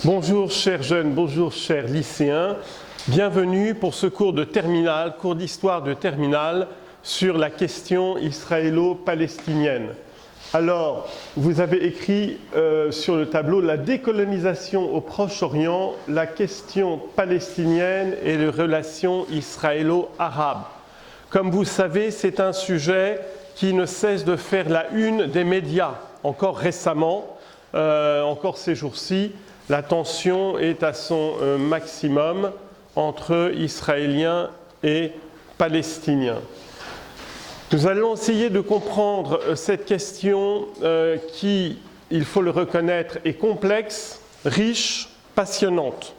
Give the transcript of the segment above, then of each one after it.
Bonjour chers jeunes, bonjour chers lycéens, bienvenue pour ce cours de terminale, cours d'histoire de terminale sur la question israélo-palestinienne. Alors, vous avez écrit sur le tableau la décolonisation au Proche-Orient, la question palestinienne et les relations israélo-arabes. Comme vous savez, c'est un sujet qui ne cesse de faire la une des médias, encore récemment, encore ces jours-ci. La tension est à son maximum entre Israéliens et Palestiniens. Nous allons essayer de comprendre cette question qui, il faut le reconnaître, est complexe, riche, passionnante.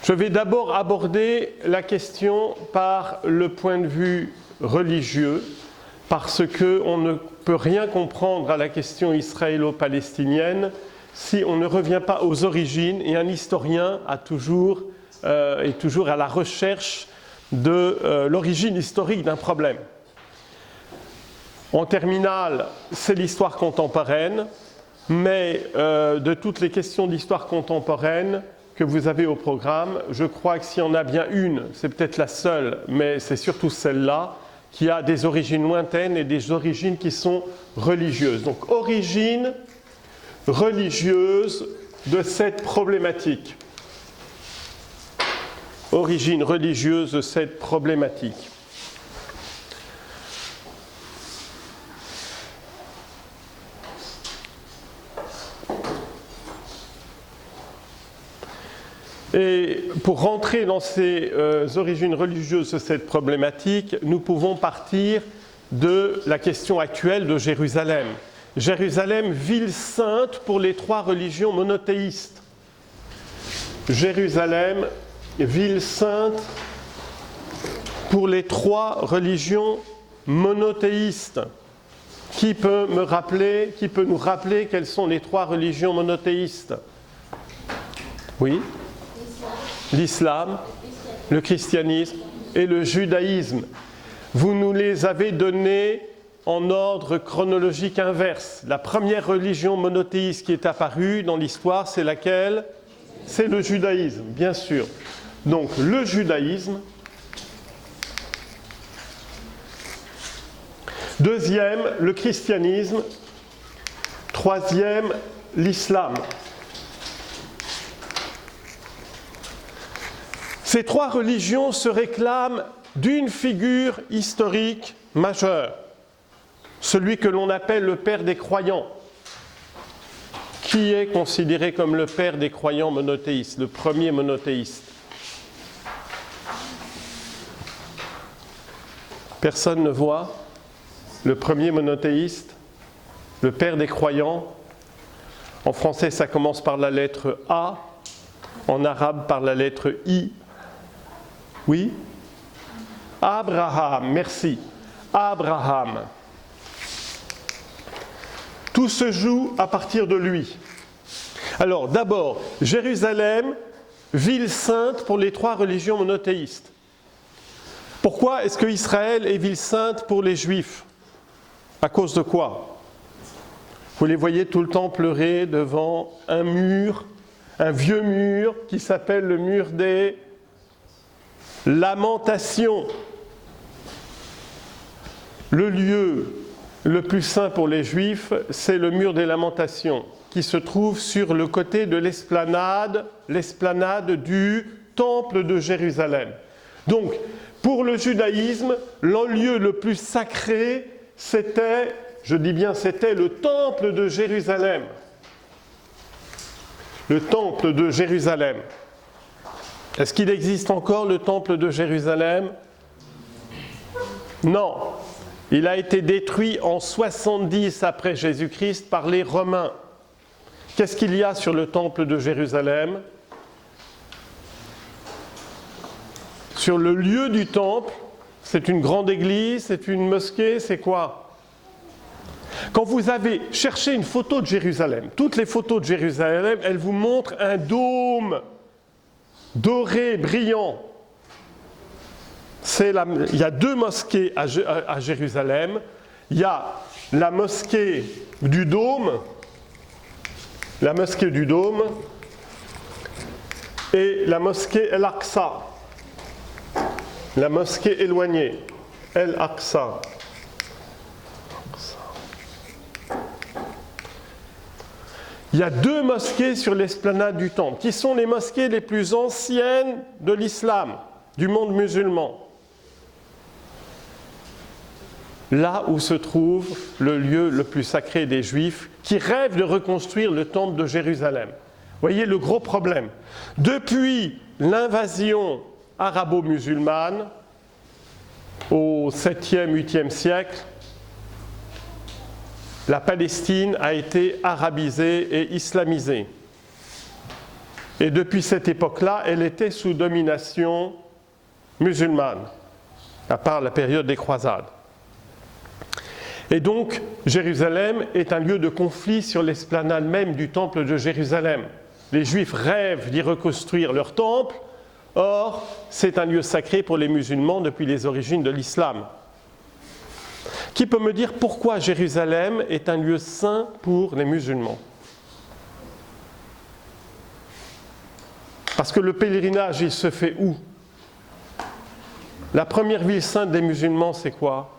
Je vais d'abord aborder la question par le point de vue religieux, parce qu'on ne peut rien comprendre à la question israélo-palestinienne si on ne revient pas aux origines, et un historien est toujours à la recherche de l'origine historique d'un problème. En terminale, c'est l'histoire contemporaine, mais de toutes les questions d'histoire contemporaine que vous avez au programme, je crois que s'il y en a bien une, c'est peut-être la seule, mais c'est surtout celle-là, qui a des origines lointaines et des origines qui sont religieuses. Donc, origine religieuse de cette problématique. Origine religieuse de cette problématique. Et pour rentrer dans ces origines religieuses de cette problématique, nous pouvons partir de la question actuelle de Jérusalem. Jérusalem, ville sainte pour les trois religions monothéistes. Jérusalem, ville sainte pour les trois religions monothéistes. Qui peut nous rappeler quelles sont les trois religions monothéistes? Oui? L'islam, le christianisme et le judaïsme. Vous nous les avez donnés en ordre chronologique inverse. La première religion monothéiste qui est apparue dans l'histoire, c'est laquelle? C'est le judaïsme, bien sûr. Donc le judaïsme. Deuxième, le christianisme. Troisième, l'islam. Ces trois religions se réclament d'une figure historique majeure. Celui que l'on appelle le père des croyants, qui est considéré comme le père des croyants monothéistes, le premier monothéiste. Personne ne voit le premier monothéiste, le père des croyants. En français, ça commence par la lettre A, en arabe par la lettre I. Oui? Abraham, merci. Abraham. Tout se joue à partir de lui. Alors, d'abord, Jérusalem, ville sainte pour les trois religions monothéistes. Pourquoi est-ce que Israël est ville sainte pour les Juifs? À cause de quoi? Vous les voyez tout le temps pleurer devant un mur, un vieux mur qui s'appelle le mur des Lamentations. Le lieu le plus saint pour les Juifs, c'est le mur des Lamentations, qui se trouve sur le côté de l'esplanade du temple de Jérusalem. Donc, pour le judaïsme, le lieu le plus sacré, c'était, je dis bien c'était, le temple de Jérusalem. Le temple de Jérusalem. Est-ce qu'il existe encore le temple de Jérusalem? Non. Il a été détruit en 70 après Jésus-Christ par les Romains. Qu'est-ce qu'il y a sur le temple de Jérusalem? Sur le lieu du temple, c'est une grande église, c'est une mosquée, c'est quoi? Quand vous avez cherché une photo de Jérusalem, toutes les photos de Jérusalem, elles vous montrent un dôme doré, brillant. Il y a deux mosquées à Jérusalem. Il y a la mosquée du Dôme, et la mosquée El-Aqsa, la mosquée éloignée, El-Aqsa. Il y a 2 mosquées sur l'esplanade du temple, qui sont les mosquées les plus anciennes de l'islam, du monde musulman. Là où se trouve le lieu le plus sacré des Juifs, qui rêvent de reconstruire le temple de Jérusalem. Voyez le gros problème. Depuis l'invasion arabo-musulmane, au 7e, 8e siècle, la Palestine a été arabisée et islamisée. Et depuis cette époque-là, elle était sous domination musulmane, à part la période des croisades. Et donc, Jérusalem est un lieu de conflit sur l'esplanade même du temple de Jérusalem. Les Juifs rêvent d'y reconstruire leur temple, or, c'est un lieu sacré pour les musulmans depuis les origines de l'islam. Qui peut me dire pourquoi Jérusalem est un lieu saint pour les musulmans? Parce que le pèlerinage, il se fait où? La première ville sainte des musulmans, c'est quoi?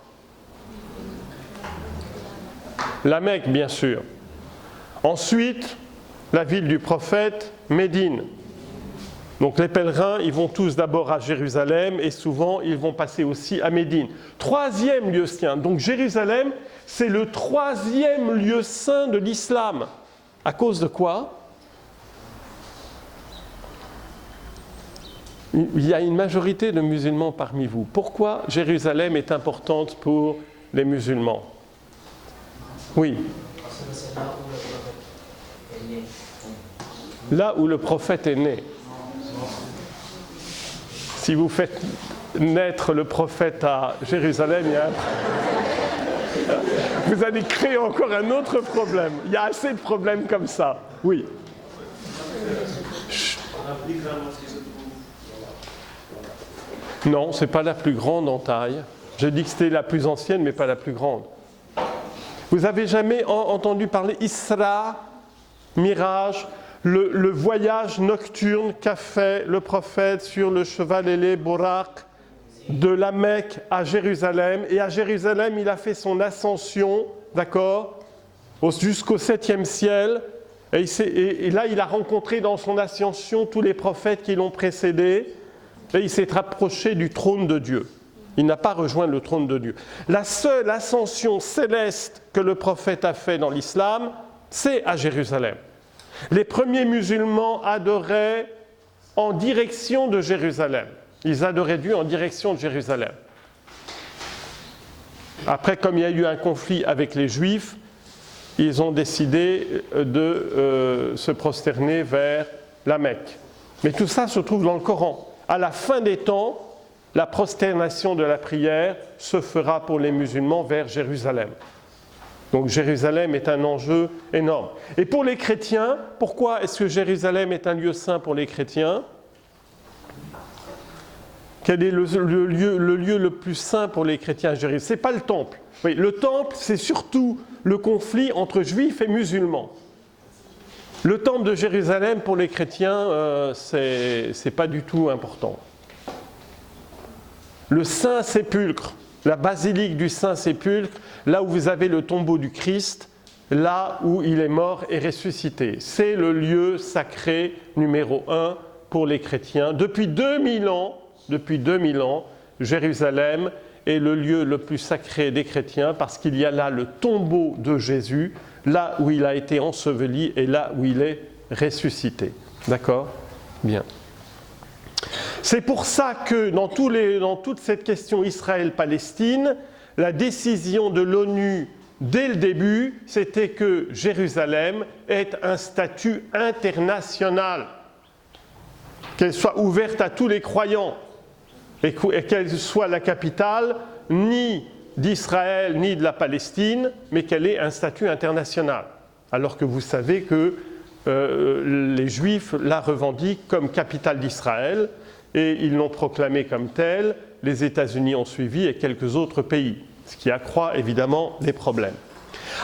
La Mecque, bien sûr. Ensuite, la ville du prophète, Médine. Donc les pèlerins, ils vont tous d'abord à Jérusalem et souvent ils vont passer aussi à Médine. 3e lieu saint. Donc Jérusalem, c'est le 3e lieu saint de l'islam. À cause de quoi? Il y a une majorité de musulmans parmi vous. Pourquoi Jérusalem est importante pour les musulmans? Oui. Là où le prophète est né. Si vous faites naître le prophète à Jérusalem, vous allez créer encore un autre problème. Il y a assez de problèmes comme ça. Oui. Non, ce n'est pas la plus grande en taille. J'ai dit que c'était la plus ancienne, mais pas la plus grande. Vous avez jamais entendu parler Isra, Mirage, le voyage nocturne qu'a fait le prophète sur le cheval ailé Borak de la Mecque à Jérusalem. Et à Jérusalem, il a fait son ascension, d'accord, jusqu'au 7e ciel. Et là, il a rencontré dans son ascension tous les prophètes qui l'ont précédé. Et il s'est rapproché du trône de Dieu. Il n'a pas rejoint le trône de Dieu. La seule ascension céleste que le prophète a fait dans l'islam, c'est à Jérusalem. Les premiers musulmans adoraient en direction de Jérusalem. Ils adoraient Dieu en direction de Jérusalem. Après, comme il y a eu un conflit avec les Juifs, ils ont décidé de se prosterner vers la Mecque. Mais tout ça se trouve dans le Coran. À la fin des temps, la prosternation de la prière se fera pour les musulmans vers Jérusalem. Donc Jérusalem est un enjeu énorme. Et pour les chrétiens, pourquoi est-ce que Jérusalem est un lieu saint pour les chrétiens? Quel est le lieu le plus saint pour les chrétiens à Jérusalem? Ce n'est pas le temple. Oui, le temple, c'est surtout le conflit entre juifs et musulmans. Le temple de Jérusalem, pour les chrétiens, c'est pas du tout important. Le Saint-Sépulcre, la basilique du Saint-Sépulcre, là où vous avez le tombeau du Christ, là où il est mort et ressuscité. C'est le lieu sacré numéro 1 pour les chrétiens. Depuis 2000 ans, Jérusalem est le lieu le plus sacré des chrétiens parce qu'il y a là le tombeau de Jésus, là où il a été enseveli et là où il est ressuscité. D'accord? Bien. C'est pour ça que dans toute cette question Israël-Palestine, la décision de l'ONU dès le début, c'était que Jérusalem ait un statut international, qu'elle soit ouverte à tous les croyants et qu'elle soit la capitale ni d'Israël ni de la Palestine, mais qu'elle ait un statut international. Alors que vous savez que les Juifs la revendiquent comme capitale d'Israël et ils l'ont proclamée comme telle, les États-Unis ont suivi et quelques autres pays, ce qui accroît évidemment les problèmes.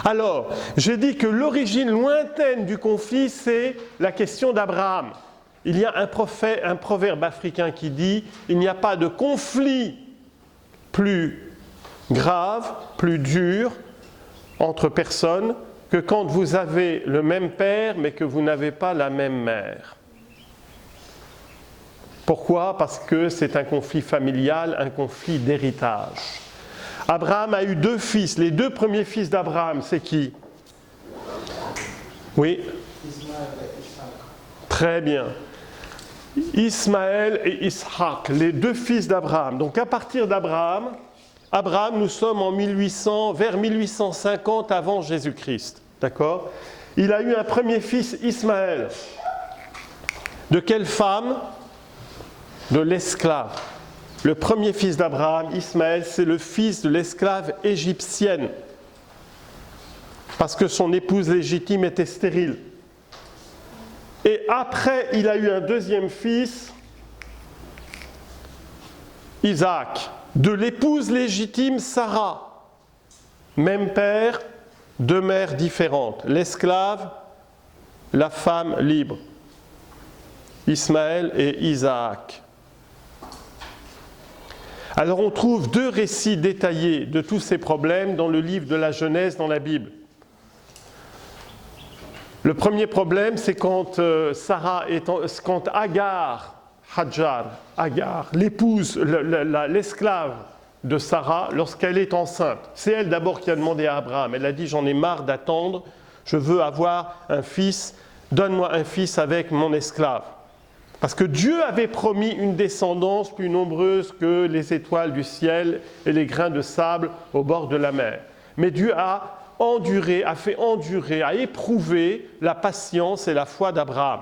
Alors, j'ai dit que l'origine lointaine du conflit, c'est la question d'Abraham. il y a un proverbe africain qui dit « Il n'y a pas de conflit plus grave, plus dur entre personnes que quand vous avez le même père mais que vous n'avez pas la même mère. » Pourquoi? Parce que c'est un conflit familial, un conflit d'héritage. Abraham a eu 2 fils. Les 2 premiers fils d'Abraham, c'est qui? Oui. Très bien. Ismaël et Ishaq, les 2 fils d'Abraham. Donc à partir d'Abraham, nous sommes en 1800, vers 1850 avant Jésus-Christ. D'accord? Il a eu un premier fils, Ismaël. De quelle femme? De l'esclave. Le premier fils d'Abraham, Ismaël, c'est le fils de l'esclave égyptienne. Parce que son épouse légitime était stérile. Et après, il a eu un deuxième fils, Isaac, de l'épouse légitime Sarah. Même père, 2 mères différentes. L'esclave, la femme libre. Ismaël et Isaac. Alors on trouve 2 récits détaillés de tous ces problèmes dans le livre de la Genèse dans la Bible. Le premier problème, c'est quand Agar, l'épouse, l'esclave de Sarah, lorsqu'elle est enceinte. C'est elle d'abord qui a demandé à Abraham. Elle a dit « J'en ai marre d'attendre, je veux avoir un fils, donne-moi un fils avec mon esclave. » Parce que Dieu avait promis une descendance plus nombreuse que les étoiles du ciel et les grains de sable au bord de la mer. Mais Dieu a fait endurer, a éprouvé la patience et la foi d'Abraham.